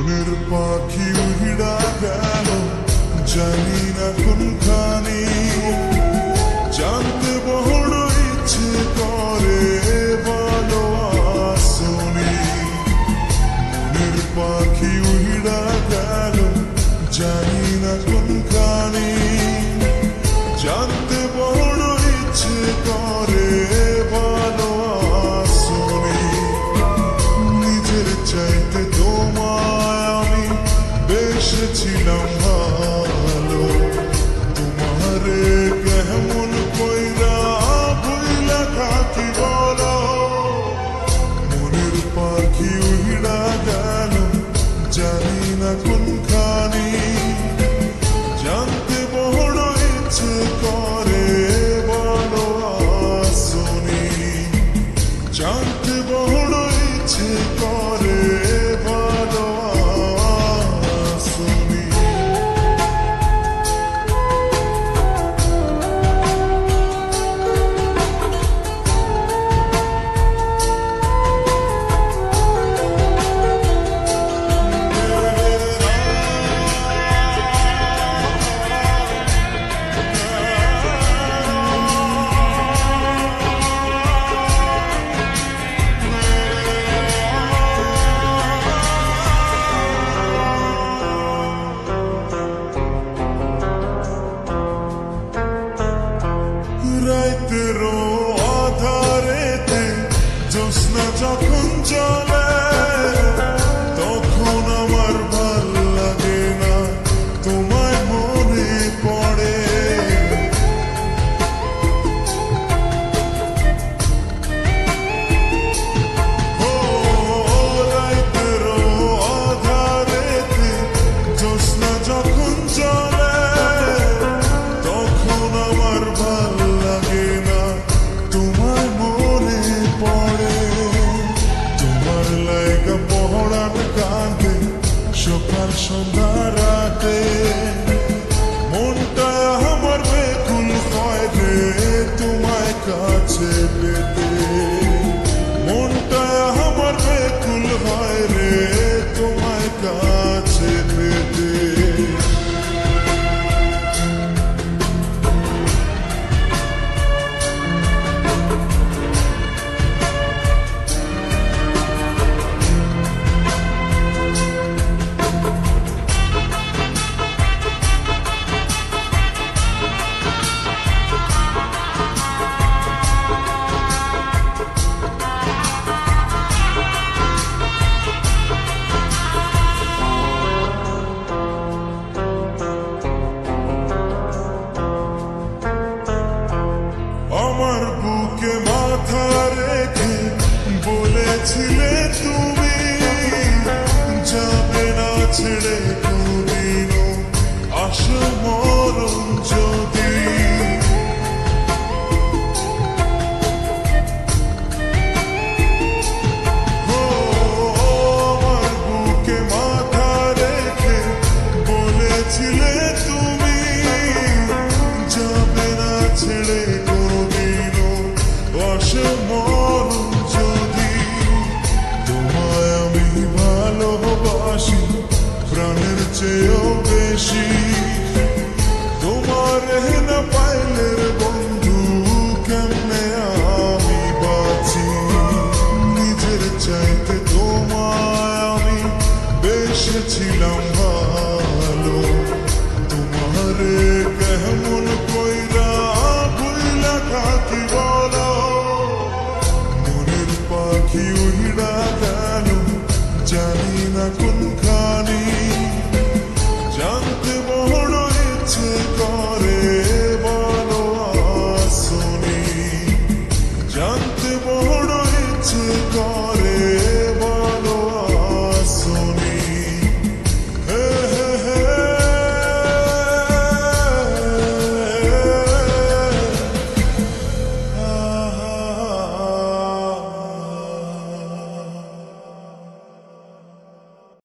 মনের পাখি উড়া গেল জানি না কোনখানে, জানতে বড় ইচ্ছে করে বলো আসনি। মনের পাখি উড়া গেল জানি না কোনখানে, জানতে বড় ইচ্ছে করে বলো আসনি। নিজের চাইতে তোমায় আমি বেসেছিলাম ভালো, তোমারে কেমন কইরা ভুইলা থাকি বলো। মনের পাখি উড়া গেল জানি না কোনখানে, জানতে বড় ইচ্ছে করে বলো আসনি। জানতে বড় ইচ্ছে করে বলো আসনি। রাতেরও আধারেতে জ্যোৎস্না যখন চলে, তখন আমার ভাল লাগে না, তোমায় মনে পড়ে। ও রাতেরও আধারেতে জ্যোৎস্না যখন চলে, তখন আমার ভাল লাগে না, তোমার মনে পড়ে। তোমার লাইগা পহরান কাঁদে সকাল সন্ধ্যা রাতে, মনটা আমার বেকুল হয় রে তোমায় কাছে পেতে। মনটা আমার বেকুল হয় রে তোমায় কাছে পেতে। আমার বুকে মাথা রেখে বলেছিলে তুমি, যাবে না ছেড়ে কোনদিনও আসো মরণ যদি। আমার বুকে মাথা রেখে বলেছিলে তুমি, যাবে না ছেড়ে মরণ যদি। তোমায় আমি ভালোবাসি প্রাণের চেয়েও বেশি, তোমার না পাইলে বন্ধু কেমনে আমি বাঁচি। নিজের চাইতে তোমায় আমি বেসেছিলাম ভালো, তোমারে কেমন কইরা ভুইলা থাকি বলো। পাখি উড়া গেল জানি না